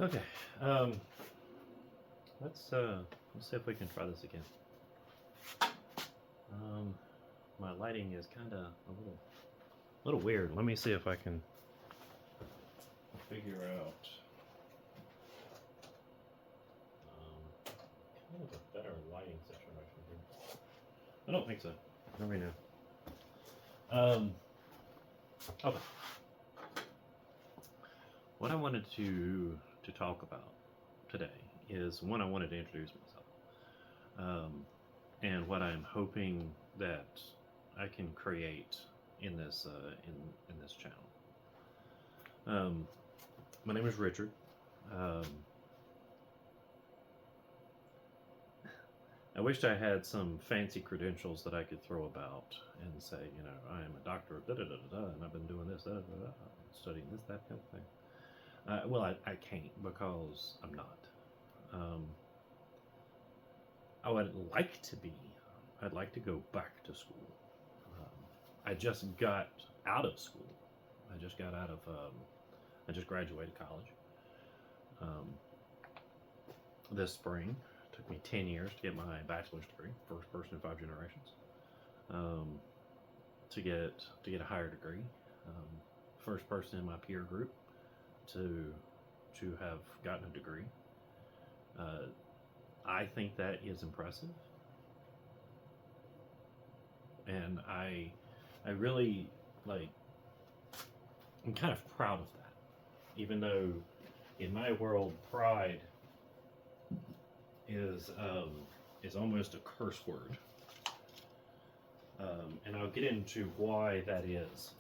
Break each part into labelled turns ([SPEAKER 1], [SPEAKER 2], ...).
[SPEAKER 1] Okay. Let's let's see if we can try this again. Um, my lighting is kind of a little weird. Let me see if I can figure out kind of a better lighting situation here. I don't think so. Not right now. Okay. What I wanted to talk about today is one, I wanted to introduce myself, and what I'm hoping that I can create in this in this channel. My name is Richard. Um, I wished I had some fancy credentials that I could throw about and say, you know, I am a doctor of da da da da, da and I've been doing this, da da da, da, studying this, that kind of thing. Well, I can't because I'm not. Um, I would like to be. I'd like to go back to school. I just got out of school. I just got out of. I just graduated college. Um, this spring took me 10 years to get my bachelor's degree, first person in 5 generations. Um, to get a higher degree, first person in my peer group to have gotten a degree. Uh, I think that is impressive, and I really like. I'm kind of proud of that, even though in my world, pride is almost a curse word, and I'll get into why that is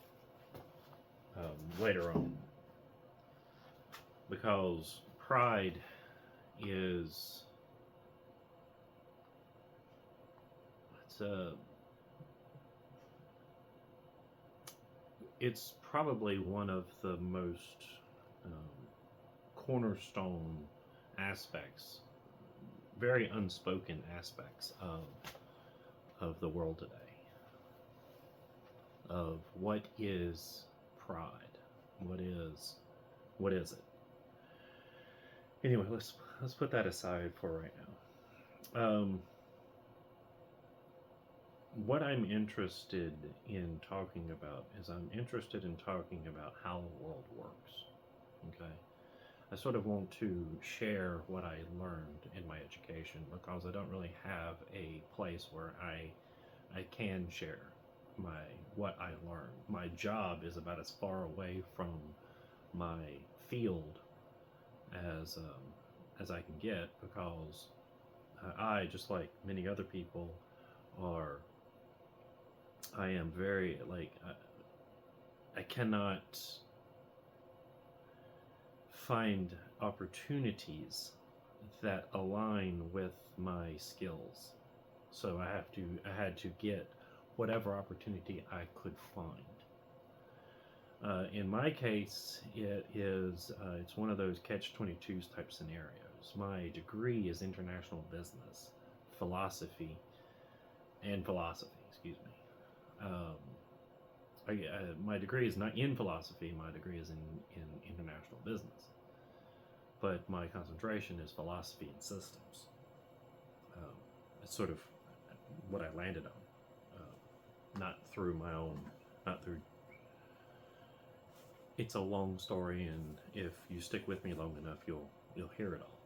[SPEAKER 1] later on, because pride is it's a it's probably one of the most cornerstone aspects, very unspoken aspects of the world today. Of what is pride? What is it? Anyway, let's put that aside for right now. What I'm interested in talking about is I'm interested in talking about how the world works. Okay, I sort of want to share what I learned in my education because I don't really have a place where I can share my what I learned. My job is about as far away from my field as I can get because I, just like many other people, are I am very like I cannot find opportunities that align with my skills. So I had to get whatever opportunity I could find. In my case, it's one of those catch-22s type scenarios. My degree is international business, philosophy, and philosophy. Excuse me. My degree is not in philosophy. My degree is in international business, but my concentration is philosophy and systems. It's sort of what I landed on, not through my own, not through. It's a long story, and if you stick with me long enough, you'll hear it all.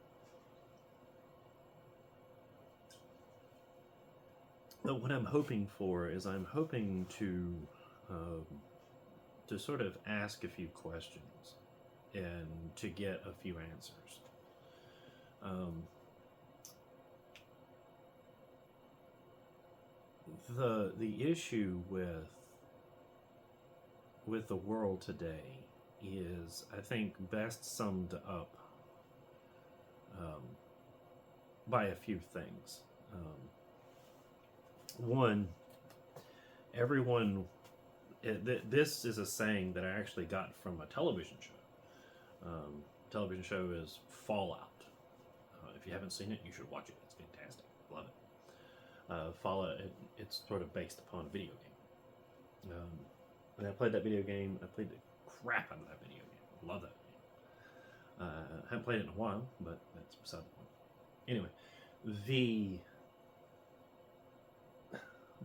[SPEAKER 1] But what I'm hoping for is I'm hoping to sort of ask a few questions and to get a few answers. The issue with the world today is, I think, best summed up by a few things. One, everyone. This is a saying that I actually got from a television show. Television show is Fallout. If you haven't seen it, you should watch it. It's fantastic. Love it. Fallout. It's sort of based upon a video game. And I played that video game. I played the crap out of that video game. Love that I haven't played it in a while, but that's beside the point. Anyway, the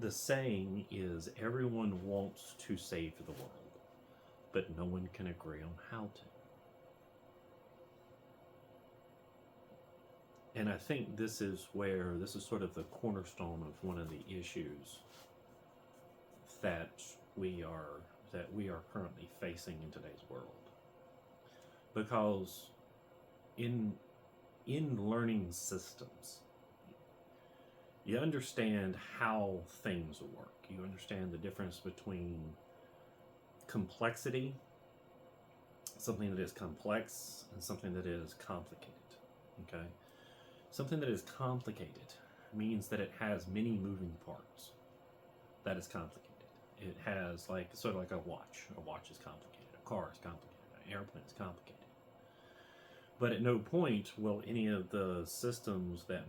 [SPEAKER 1] the saying is everyone wants to save the world, but no one can agree on how to. And I think this is sort of the cornerstone of one of the issues that we are we are currently facing in today's world. Because in learning systems, you understand how things work. You understand the difference between complexity, something that is complex, and something that is complicated. Okay? Something that is complicated means that it has many moving parts. That is complicated. It has sort of like a watch. A watch is complicated. A car is complicated. An airplane is complicated. But at no point will any of the systems that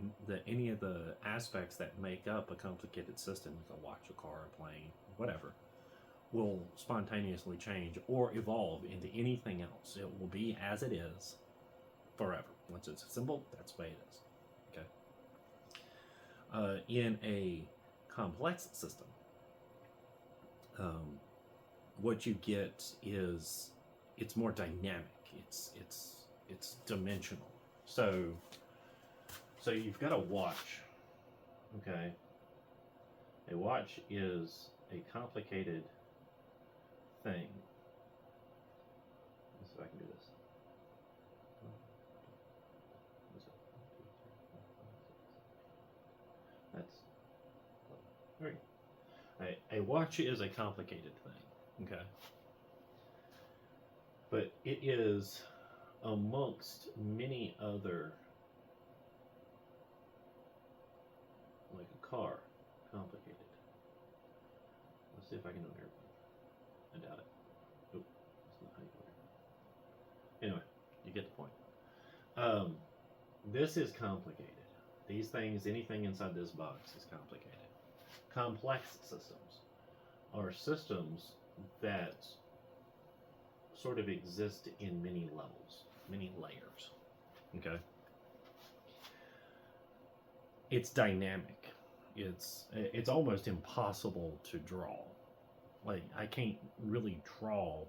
[SPEAKER 1] any of the aspects that make up a complicated system, like a watch, a car, a plane, whatever, will spontaneously change or evolve into anything else. It will be as it is forever. Once it's simple, that's the way it is. Okay. In a complex system, what you get is it's more dynamic. It's dimensional. So you've got a watch. Okay. A watch is a complicated thing. Let's see if I can do this. That's very good. A watch is a complicated thing. Okay. But it is amongst many other, like a car, complicated. Let's see if I can do an airplane. I doubt it. Oh, that's not how you do it. Anyway, you get the point. This is complicated. These things, anything inside this box is complicated. Complex systems are systems that sort of exist in many levels, many layers. Okay? It's dynamic. It's almost impossible to draw. Like, I can't really draw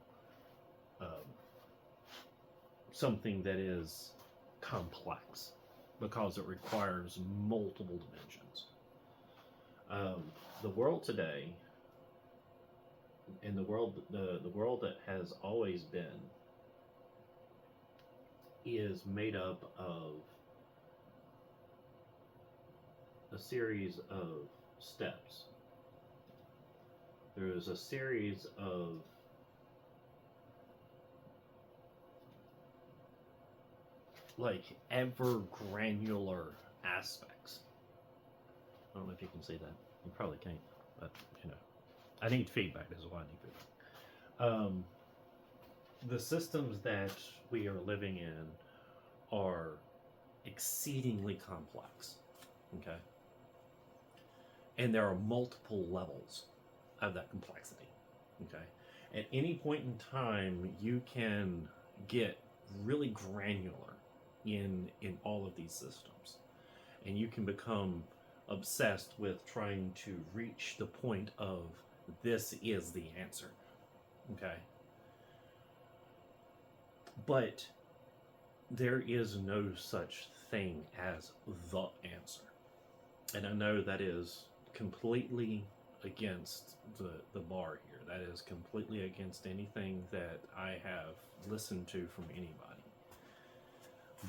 [SPEAKER 1] something that is complex because it requires multiple dimensions. The world today, and the world that has always been, is made up of a series of steps. There is a series of ever granular aspects. I don't know if you can see that. You probably can't, but I need feedback. This is why I need feedback. The systems that we are living in are exceedingly complex. Okay, and there are multiple levels of that complexity. Okay, at any point in time, you can get really granular in all of these systems, and you can become obsessed with trying to reach the point of this is the answer. Okay, but there is no such thing as the answer, and I know that is completely against the bar here. That is completely against anything that I have listened to from anybody.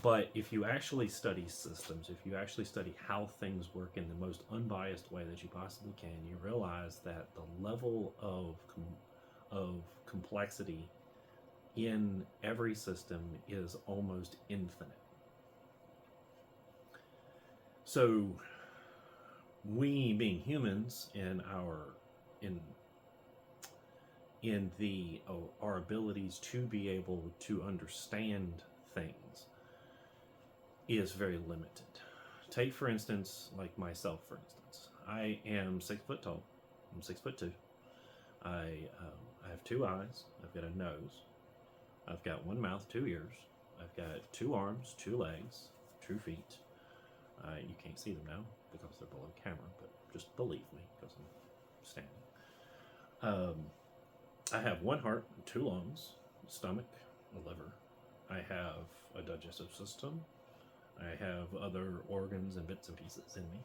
[SPEAKER 1] But if you actually study systems, if you actually study how things work in the most unbiased way that you possibly can, you realize that the level of complexity in every system is almost infinite. So we, being humans, in our abilities to be able to understand things is very limited. Take, for instance, like myself, for instance. I am 6 foot tall. I'm 6'2". I have 2 eyes. I've got a nose. I've got 1 mouth, 2 ears. I've got 2 arms, 2 legs, 2 feet. You can't see them now because they're below camera, but just believe me because I'm standing. I have 1 heart, 2 lungs, stomach, a liver. I have a digestive system. I have other organs and bits and pieces in me.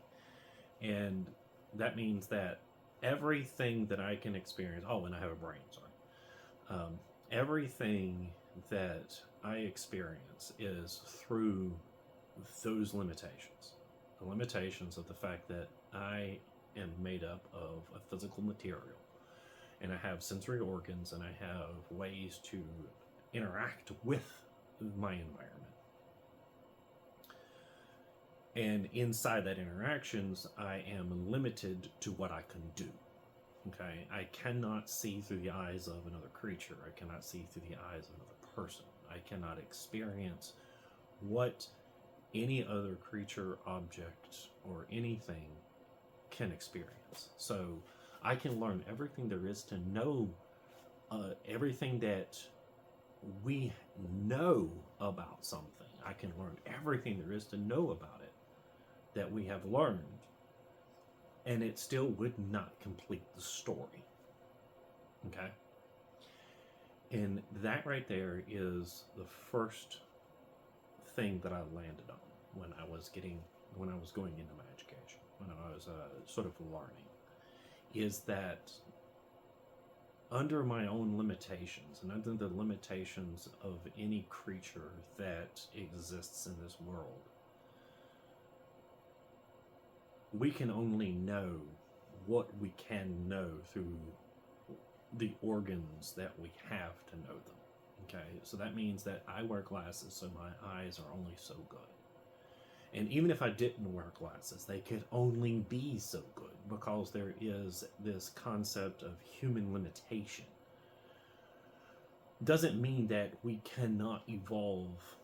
[SPEAKER 1] And that means that everything that I can experience, oh, and I have a brain, sorry. Everything that I experience is through those limitations. The limitations of the fact that I am made up of a physical material, and I have sensory organs, and I have ways to interact with my environment. And inside that interactions, I am limited to what I can do. Okay, I cannot see through the eyes of another creature. I cannot see through the eyes of another person. I cannot experience what any other creature, object, or anything can experience. So I can learn everything there is to know, everything that we know about something. I can learn everything there is to know about it that we have learned, and it still would not complete the story. Okay? And that right there is the first thing that I landed on when I was going into my education, when I was sort of learning, is that under my own limitations and under the limitations of any creature that exists in this world, we can only know what we can know through the organs that we have to know them. Okay, so that means that I wear glasses, so my eyes are only so good. And even if I didn't wear glasses, they could only be so good because there is this concept of human limitation. Doesn't mean that we cannot evolve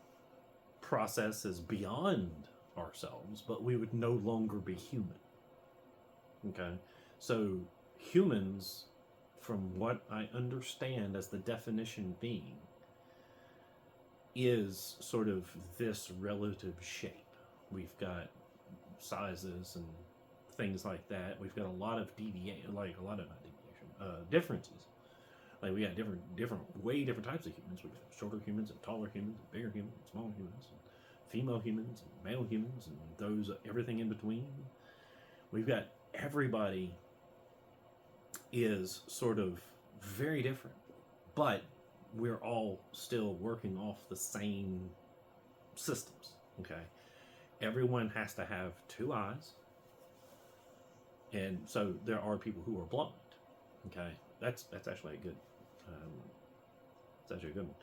[SPEAKER 1] processes beyond ourselves, but we would no longer be human. Okay, so humans, from what I understand as the definition being, is sort of this relative shape. We've got sizes and things like that. We've got a lot of differences. Like we got way different types of humans. We got shorter humans and taller humans, and bigger humans, and smaller humans, and female humans, and male humans, and those everything in between. We've got everybody is sort of very different, but we're all still working off the same systems. Okay, everyone has to have 2 eyes, and so there are people who are blind. Okay, that's actually a good. It's actually a good one.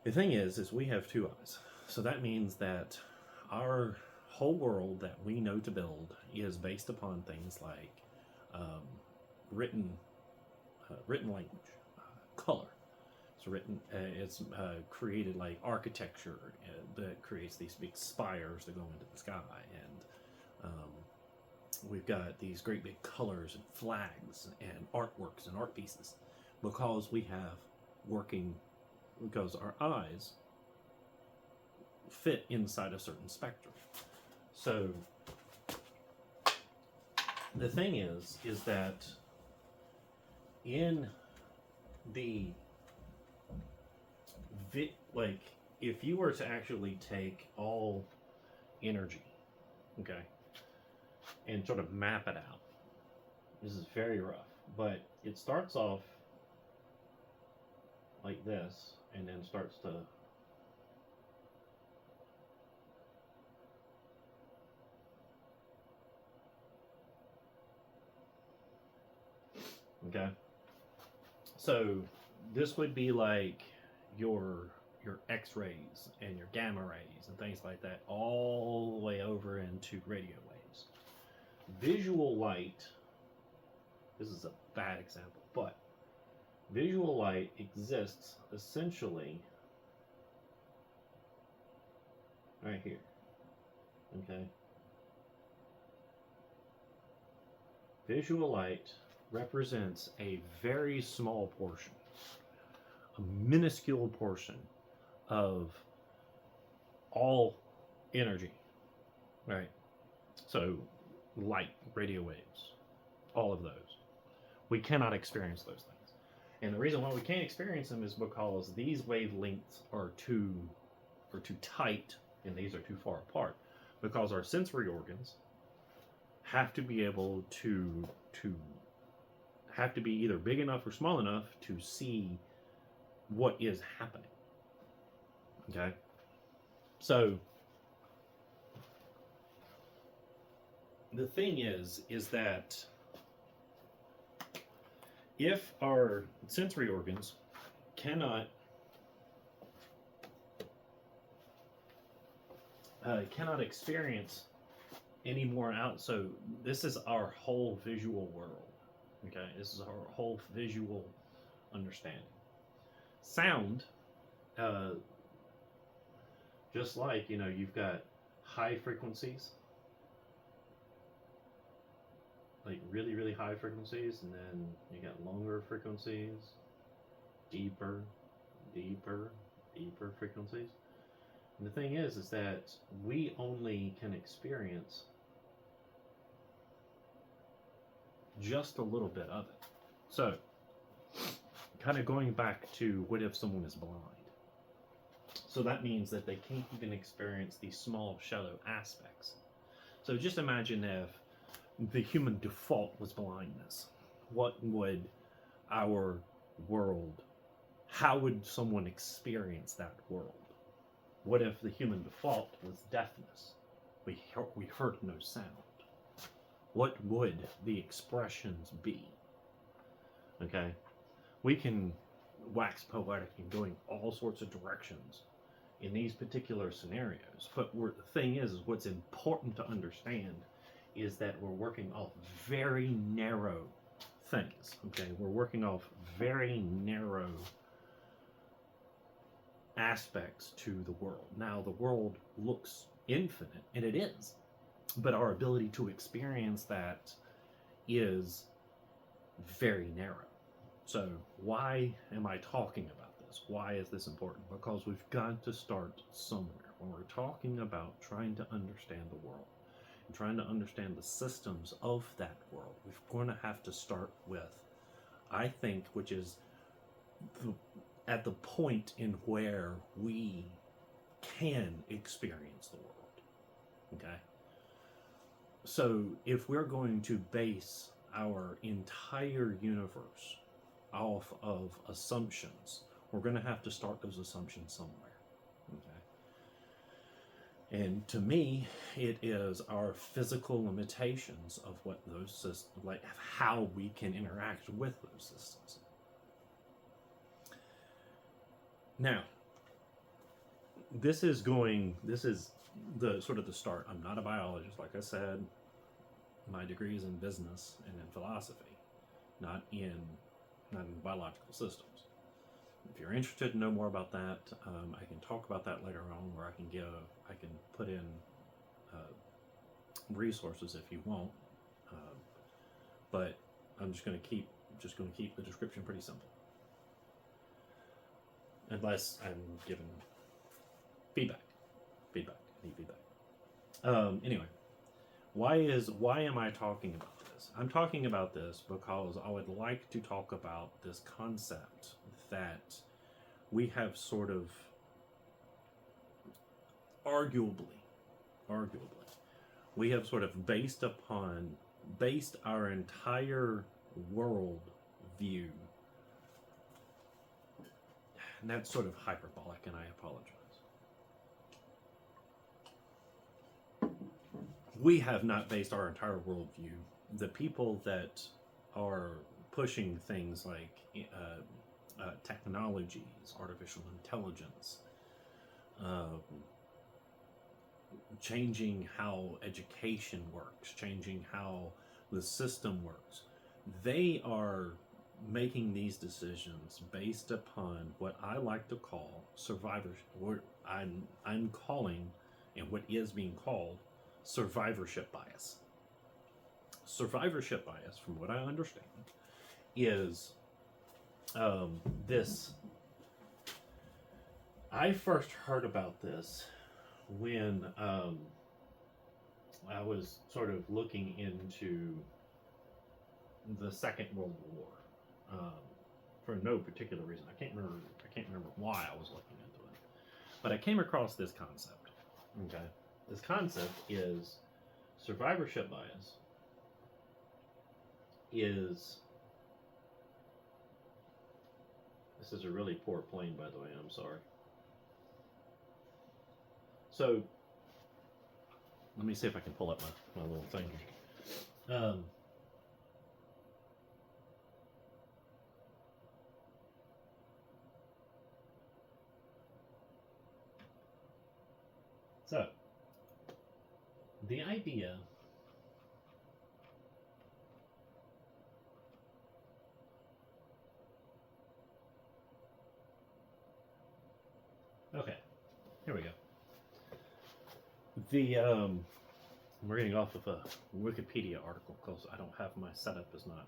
[SPEAKER 1] The thing is we have 2 eyes, so that means that our whole world that we know to build is based upon things like written language, color. It's created like architecture that creates these big spires that go into the sky, and we've got these great big colors and flags and artworks and art pieces because because our eyes fit inside a certain spectrum. So the thing is that in the if you were to actually take all energy, okay, and sort of map it out, this is very rough, but it starts off like this and then starts to okay. So this would be like your X-rays and your gamma rays and things like that, all the way over into radio waves. Visual light, this is a bad example, but visual light exists essentially right here. Okay. Visual light represents a very small portion, a minuscule portion of all energy, right? So, light, radio waves, all of those. We cannot experience those things. And the reason why we can't experience them is because these wavelengths are too tight and these are too far apart. Because our sensory organs have to be able to have to be either big enough or small enough to see what is happening. Okay? So the thing is that if our sensory organs cannot experience any more out, so this is our whole visual world. Okay, this is our whole visual understanding. Sound, just like you've got high frequencies, like really, really high frequencies, and then you got longer frequencies, deeper, deeper, deeper frequencies. And the thing is that we only can experience just a little bit of it. So, kind of going back to what if someone is blind? So that means that they can't even experience these small, shallow aspects. So just imagine if the human default was blindness. What would our world, how would someone experience that world? What if the human default was deafness? We heard no sound. What would the expressions be? Okay? We can wax poetic and going all sorts of directions in these particular scenarios. But the thing is what's important to understand is that we're working off very narrow things. Okay? We're working off very narrow aspects to the world. Now, the world looks infinite, and it is, but our ability to experience that is very narrow. So why am I talking about this? Why is this important? Because we've got to start somewhere. When we're talking about trying to understand the world and trying to understand the systems of that world, we're going to have to start with, I think, which is at the point in where we can experience the world. Okay? So if we're going to base our entire universe off of assumptions, we're going to have to start those assumptions somewhere. Okay? And to me, it is our physical limitations of what those systems, like how we can interact with those systems. Now, this is the sort of the start. I'm not a biologist, like I said. My degree is in business and in philosophy, not in biological systems. If you're interested to know more about that, I can talk about that later on, where I can put in resources if you want. But I'm just going to keep the description pretty simple, unless I'm given feedback. I need feedback. Anyway, why am I talking about this? I'm talking about this because I would like to talk about this concept that we have sort of arguably, we have sort of based our entire world view, and that's sort of hyperbolic, and I apologize. We have not based our entire worldview. The people that are pushing things like technologies, artificial intelligence, changing how education works, changing how the system works, they are making these decisions based upon what I like to call survivorship. I'm calling, and what is being called, survivorship bias. Survivorship bias, from what I understand, is this I first heard about this when I was sort of looking into the Second World War um, for no particular reason. I can't remember. I can't remember why I was looking into it, but I came across this concept. Okay, this concept is survivorship bias. Is This is a really poor plane, by the way. I'm sorry. So let me see if I can pull up my little thing here. So the idea okay, here we go. The we're getting off of a Wikipedia article because I don't have my setup is not.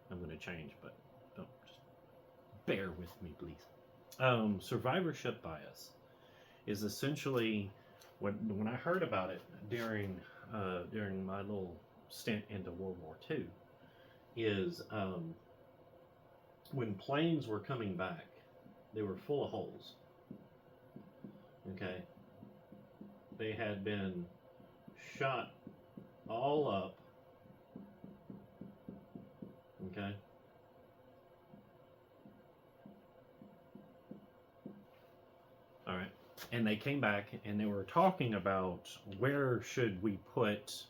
[SPEAKER 1] I'm going to change, but don't just bear with me, please. Survivorship bias is essentially when I heard about it during my little stint into World War II, is when planes were coming back, they were full of holes. Okay, they had been shot all up. Okay. All right. And they came back and they were talking about where should we put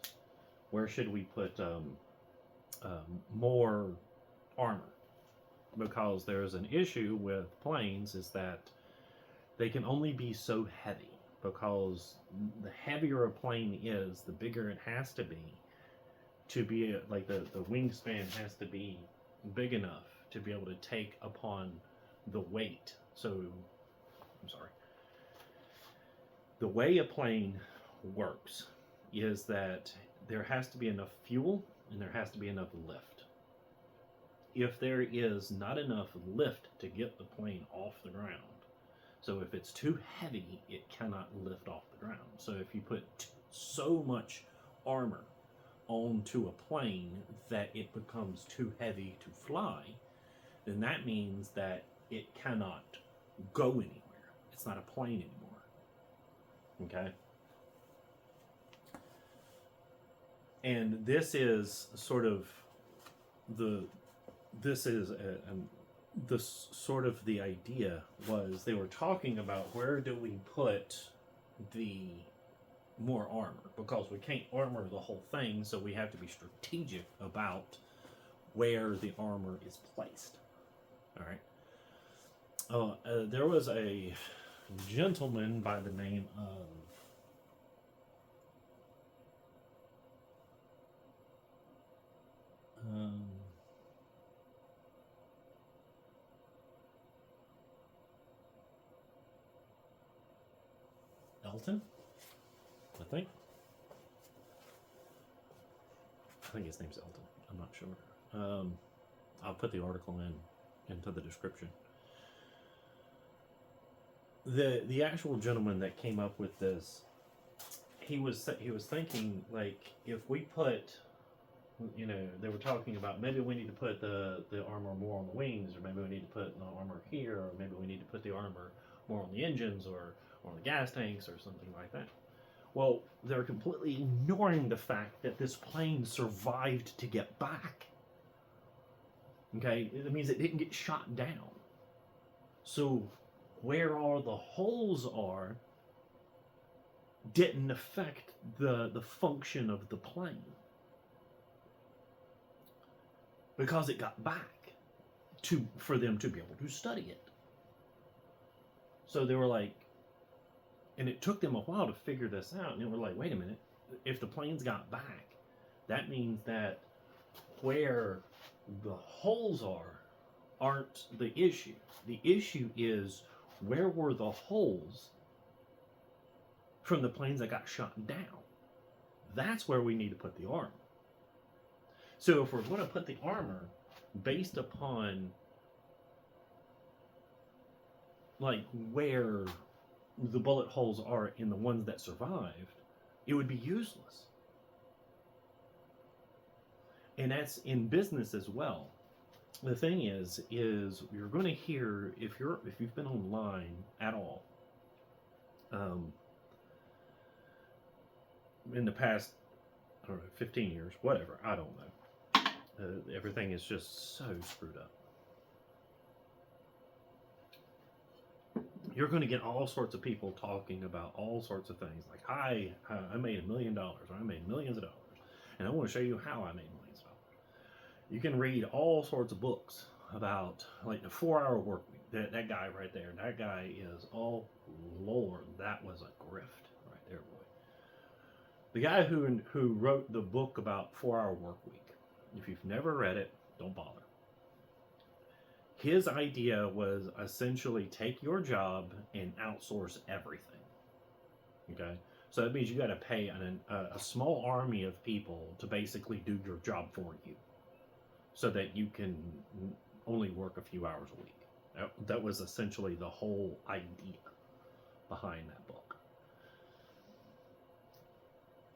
[SPEAKER 1] more armor, because there's an issue with planes is that they can only be so heavy, because the heavier a plane is, the bigger it has to be like the wingspan has to be big enough to be able to take upon the weight. So I'm sorry. The way a plane works is that there has to be enough fuel and there has to be enough lift. If there is not enough lift to get the plane off the ground, so if it's too heavy, it cannot lift off the ground. So if you put so much armor onto a plane that it becomes too heavy to fly, then that means that it cannot go anywhere. It's not a plane anymore. Okay? And this is sort of the sort of the idea was they were talking about where do we put the more armor, because we can't armor the whole thing, so we have to be strategic about where the armor is placed. All right. There was a gentleman by the name of Elton, I think. I think his name's Elton. I'm not sure. I'll put the article into the description. The actual gentleman that came up with this, he was thinking, like, if we put, they were talking about maybe we need to put the armor more on the wings, or maybe we need to put the armor here, or maybe we need to put the armor more on the engines, or on the gas tanks, or something like that. Well, they're completely ignoring the fact that this plane survived to get back. Okay, it means it didn't get shot down. So where all the holes are didn't affect the function of the plane, because it got back for them to be able to study it. So they were like, and it took them a while to figure this out, and they were like, wait a minute, if the planes got back, that means that where the holes aren't the issue. The issue is, where were the holes from the planes that got shot down? That's where we need to put the armor. So if we're going to put the armor based upon like where the bullet holes are in the ones that survived, it would be useless. And that's in business as well. The thing is you're going to hear, if you've been online at all, um, in the past, I don't know, 15 years, whatever, I don't know. Everything is just so screwed up. You're going to get all sorts of people talking about all sorts of things like, I made $1 million, or I made millions of dollars, and I want to show you how I made millions of dollars. You can read all sorts of books about like the 4-hour work week. That guy right there, that guy is, oh Lord, that was a grift right there, boy. The guy who wrote the book about 4-hour work week, if you've never read it, don't bother. His idea was essentially take your job and outsource everything. Okay, so that means you got to pay a small army of people to basically do your job for you, so that you can only work a few hours a week. That was essentially the whole idea behind that book.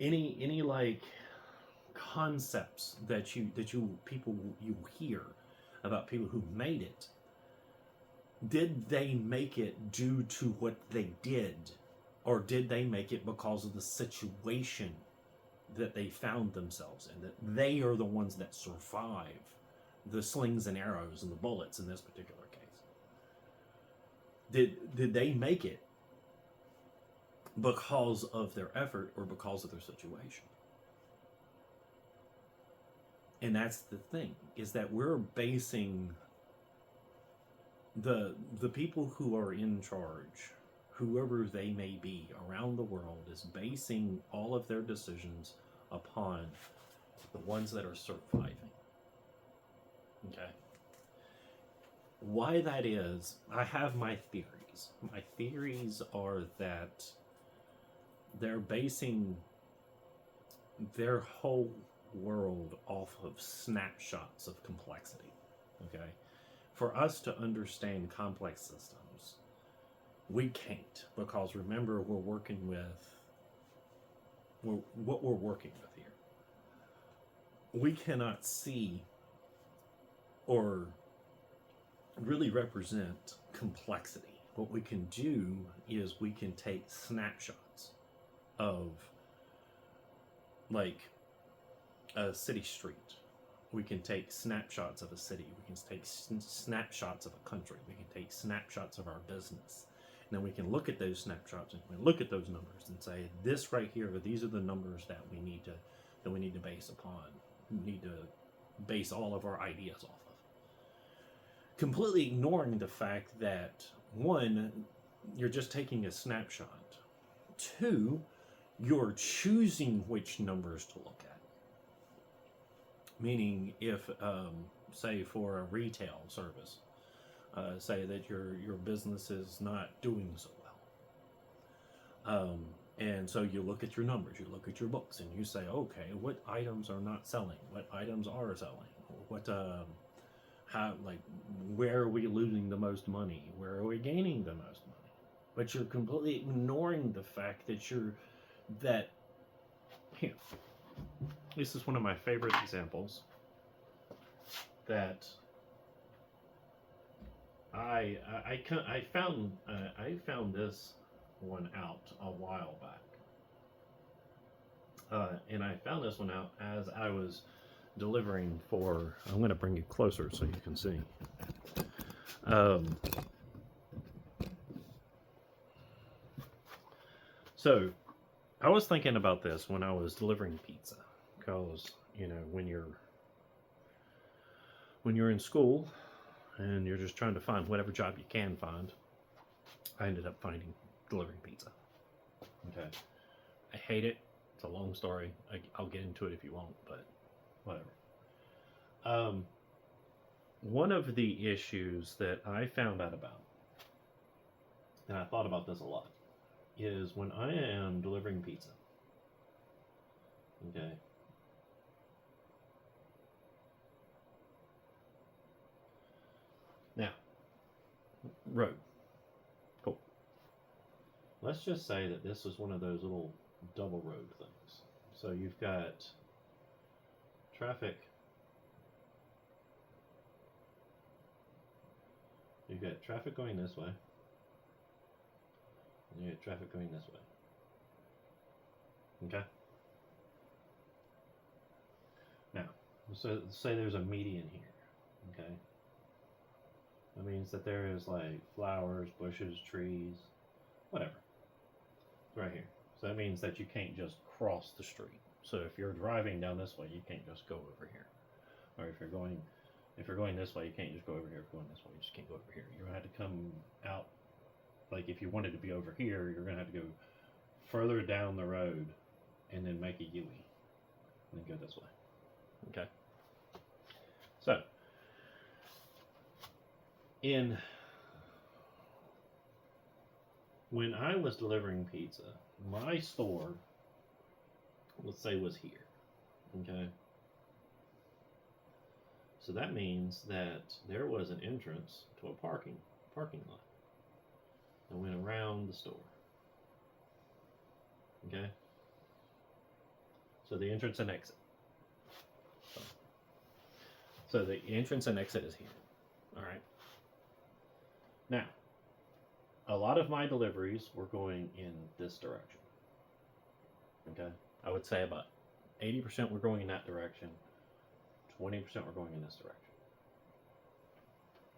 [SPEAKER 1] Any like concepts that you people you hear about people who made it, did they make it due to what they did, or did they make it because of the situation that they found themselves in, that they are the ones that survive the slings and arrows and the bullets in this particular case? Did they make it because of their effort or because of their situation? And that's the thing, is that we're basing the people who are in charge, whoever they may be around the world, is basing all of their decisions upon the ones that are surviving. Okay. Why that is, I have my theories. My theories are that they're basing their whole world off of snapshots of complexity. Okay? For us to understand complex systems, we can't, because remember, we're working with what we're working with here. We cannot see or really represent complexity. What we can do is we can take snapshots of, like, a city street. We can take snapshots of a city. We can take snapshots of a country. We can take snapshots of our business. And then we can look at those snapshots and we look at those numbers and say, this right here, these are the numbers that we need to base upon. We need to base all of our ideas off of. Completely ignoring the fact that, one, you're just taking a snapshot. Two, you're choosing which numbers to look at. Meaning, if, say, for a retail service, say that your business is not doing so well. And so you look at your numbers, you look at your books, and you say, okay, what items are not selling? What items are selling? What, where are we losing the most money? Where are we gaining the most money? But you're completely ignoring the fact that here, this is one of my favorite examples that I found this one out a while back, and I found this one out as I was delivering for. I'm going to bring you closer so you can see. So I was thinking about this when I was delivering pizza, because when you're in school and you're just trying to find whatever job you can find, I ended up finding delivering pizza. Okay, I hate it. It's a long story. I'll get into it if you want, but whatever. One of the issues that I found out about, and I thought about this a lot, is when I am delivering pizza. Okay. Now, road. let's just say that this is one of those little double road things. So you've got traffic. You've got traffic going this way. And you got traffic going this way. Okay? Now, so say there's a median here. Okay? That means that there is like flowers, bushes, trees, whatever. Right here. So that means that you can't just cross the street. So if you're driving down this way, you can't just go over here. Or if you're going this way, you can't just go over here. If you're going this way, you just can't go over here. You're gonna have to come out. Like if you wanted to be over here, you're gonna have to go further down the road and then make a U and then go this way. Okay. So when I was delivering pizza, my store, let's say, was here. Okay. So that means that there was an entrance to a parking lot that went around the store. Okay. So the entrance and exit. So the entrance and exit is here. All right. Now, a lot of my deliveries were going in this direction. Okay. I would say about 80% were going in that direction. 20% were going in this direction.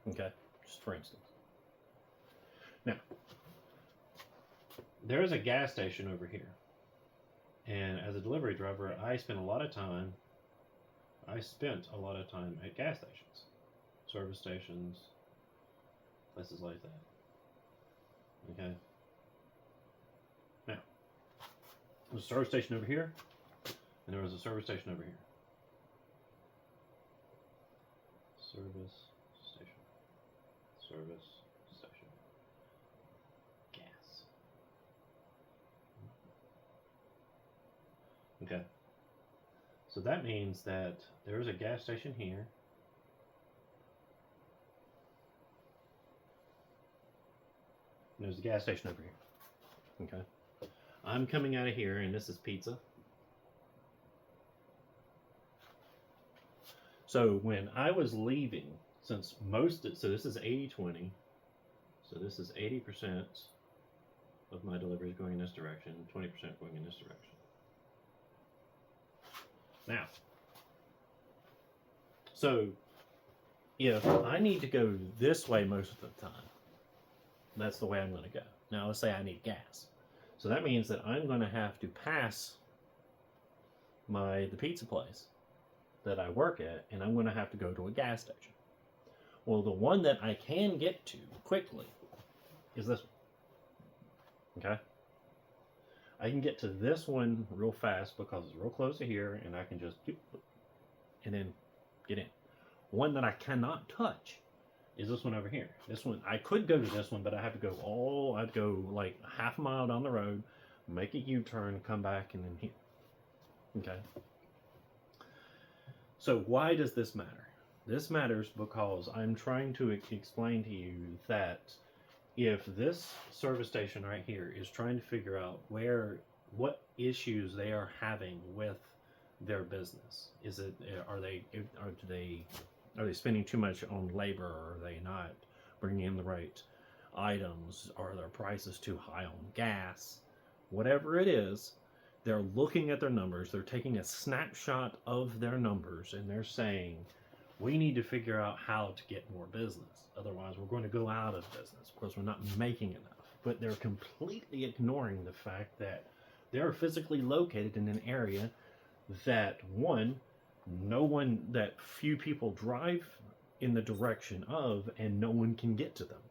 [SPEAKER 1] Okay, just for instance. Now, there is a gas station over here. And as a delivery driver, I spent a lot of time at gas stations, service stations, places like that. Okay. Now, there's a service station over here, and there was a service station over here. Service station, gas. Okay. So that means that there's a gas station here. And there's a gas station over here. Okay. I'm coming out of here, and this is pizza. So when I was leaving, so this is 80-20, so this is 80% of my deliveries going in this direction, 20% going in this direction. Now, so if I need to go this way most of the time, that's the way I'm going to go. Now let's say I need gas. So that means that I'm going to have to pass the pizza place that I work at, and I'm going to have to go to a gas station. Well, the one that I can get to quickly is this one. Okay? I can get to this one real fast because it's real close to here, and I can just and then get in. One that I cannot touch is this one over here. This one, I could go to this one, but I have to go I'd go like half a mile down the road, make a U-turn, come back, and then here. Okay? So why does this matter? This matters because I'm trying to explain to you that if this service station right here is trying to figure out what issues they are having with their business, are they spending too much on labor? Are they not bringing in the right items? Are their prices too high on gas? Whatever it is, they're looking at their numbers, they're taking a snapshot of their numbers, and they're saying, we need to figure out how to get more business. Otherwise, we're going to go out of business because we're not making enough. But they're completely ignoring the fact that they're physically located in an area that, that few people drive in the direction of, and no one can get to them.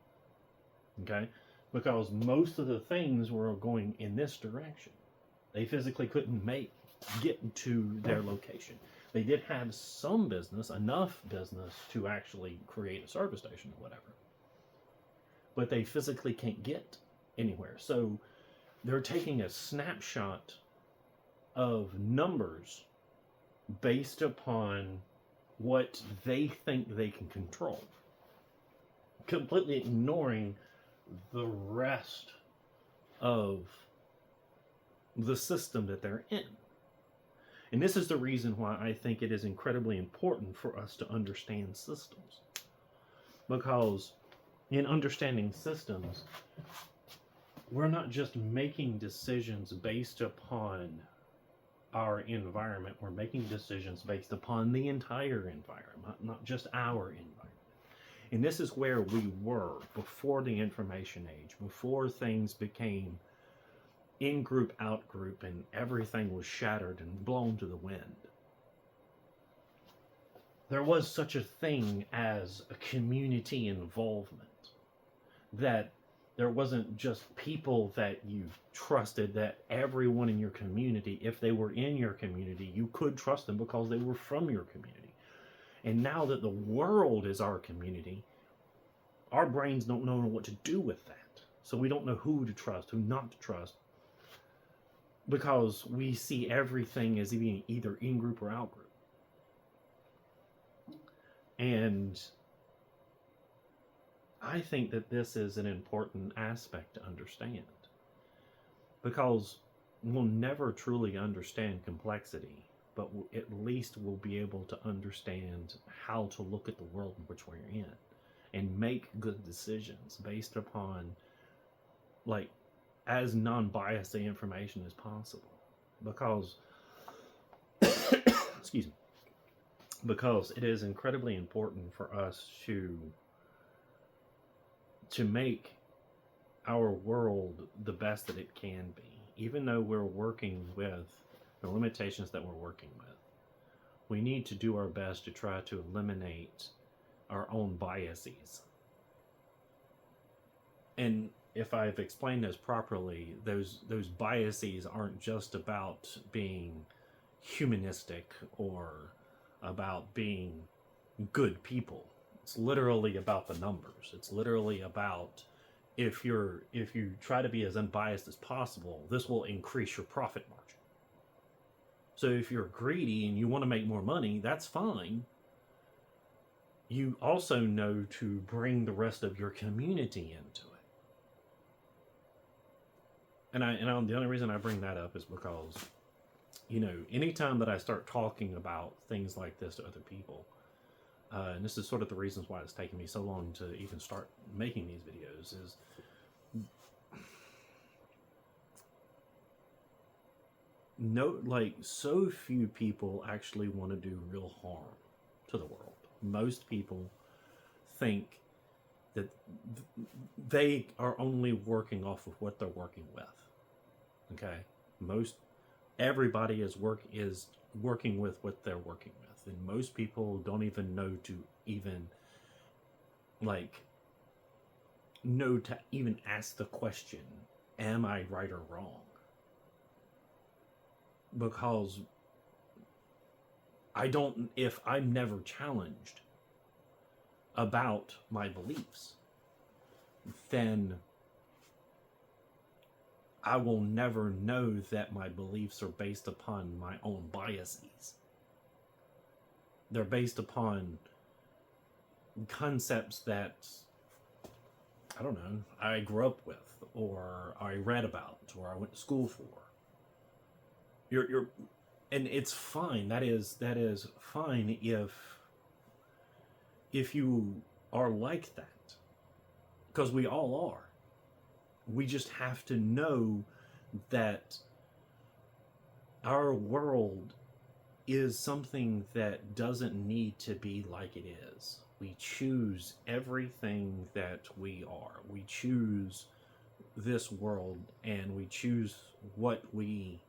[SPEAKER 1] Okay? Because most of the things were going in this direction. They physically couldn't get to their location. They did have some business, enough business to actually create a service station or whatever. But they physically can't get anywhere. So they're taking a snapshot of numbers based upon what they think they can control, completely ignoring the rest of the system that they're in. And this is the reason why I think it is incredibly important for us to understand systems. Because in understanding systems, we're not just making decisions based upon our environment, we're making decisions based upon the entire environment, not just our environment. And this is where we were before the information age, before things became in group, out group, and everything was shattered and blown to the wind. There was such a thing as a community involvement, that there wasn't just people that you trusted, that everyone in your community, if they were in your community, you could trust them because they were from your community. And now that the world is our community, our brains don't know what to do with that. So we don't know who to trust, who not to trust, because we see everything as being either in group or out group. And I think that this is an important aspect to understand, because we'll never truly understand complexity, but at least we'll be able to understand how to look at the world in which we're in and make good decisions based upon, like, as non-biased the information as possible. Because excuse me, because it is incredibly important for us to make our world the best that it can be, even though we're working with the limitations that we're working with. We need to do our best to try to eliminate our own biases. And if I've explained this properly, those biases aren't just about being humanistic or about being good people. It's literally about the numbers. It's literally about, if you try to be as unbiased as possible, this will increase your profit margin. So if you're greedy and you want to make more money, that's fine. You also know to bring the rest of your community into it. And the only reason I bring that up is because, anytime that I start talking about things like this to other people, and this is sort of the reasons why it's taken me so long to even start making these videos, is so few people actually want to do real harm to the world. Most people think that they are only working off of what they're working with. Okay? Everybody is working with what they're working with. And most people don't even know to even ask the question, am I right or wrong? Because if I'm never challenged about my beliefs, then I will never know that my beliefs are based upon my own biases. They're based upon concepts that, I don't know, I grew up with, or I read about, or I went to school for. And it's fine. That is fine if you are like that, because we all are. We just have to know that our world is something that doesn't need to be like it is. We choose everything that we are. We choose this world, and we choose what we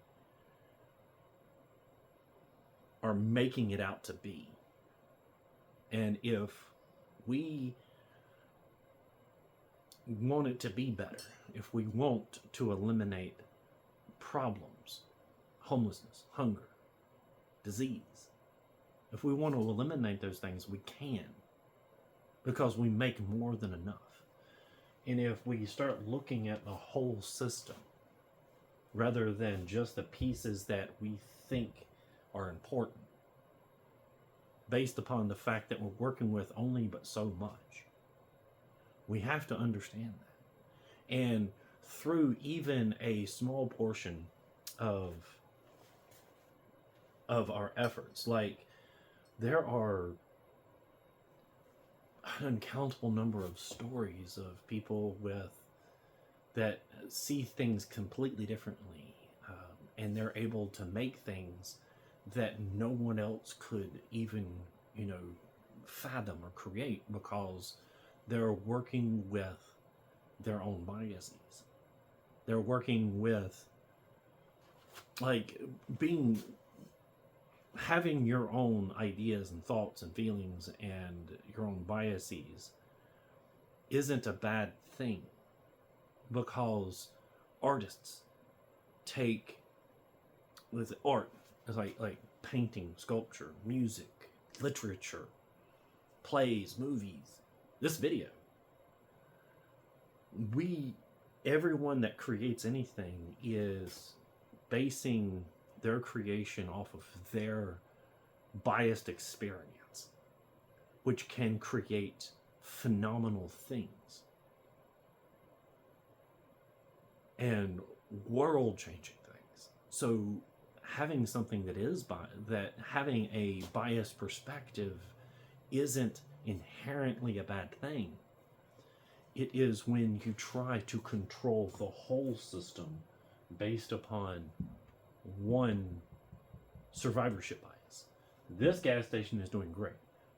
[SPEAKER 1] are making it out to be. And if we want it to be better, if we want to eliminate problems, homelessness, hunger, disease, if we want to eliminate those things, we can, because we make more than enough. And if we start looking at the whole system rather than just the pieces that we think are important, based upon the fact that we're working with only but so much, we have to understand that. And through even a small portion of our efforts. Like, there are an uncountable number of stories of people that see things completely differently, and they're able to make things that no one else could even, fathom or create, because they're working with their own biases. They're working with, like, having your own ideas and thoughts and feelings and your own biases isn't a bad thing, because artists take with art, it's like painting, sculpture, music, literature, plays, movies, this video. Everyone that creates anything is basing their creation off of their biased experience, which can create phenomenal things and world-changing things. So having something having a biased perspective isn't inherently a bad thing. It is when you try to control the whole system based upon one survivorship bias. This gas station is doing great.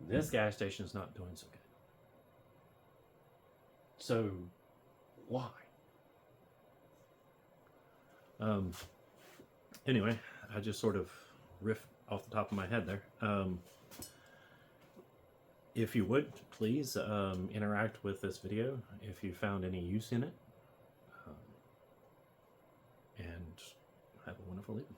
[SPEAKER 1] This gas station is not doing so good. So why? Anyway, I just sort of riffed off the top of my head there. If you would, please interact with this video if you found any use in it. And have a wonderful evening.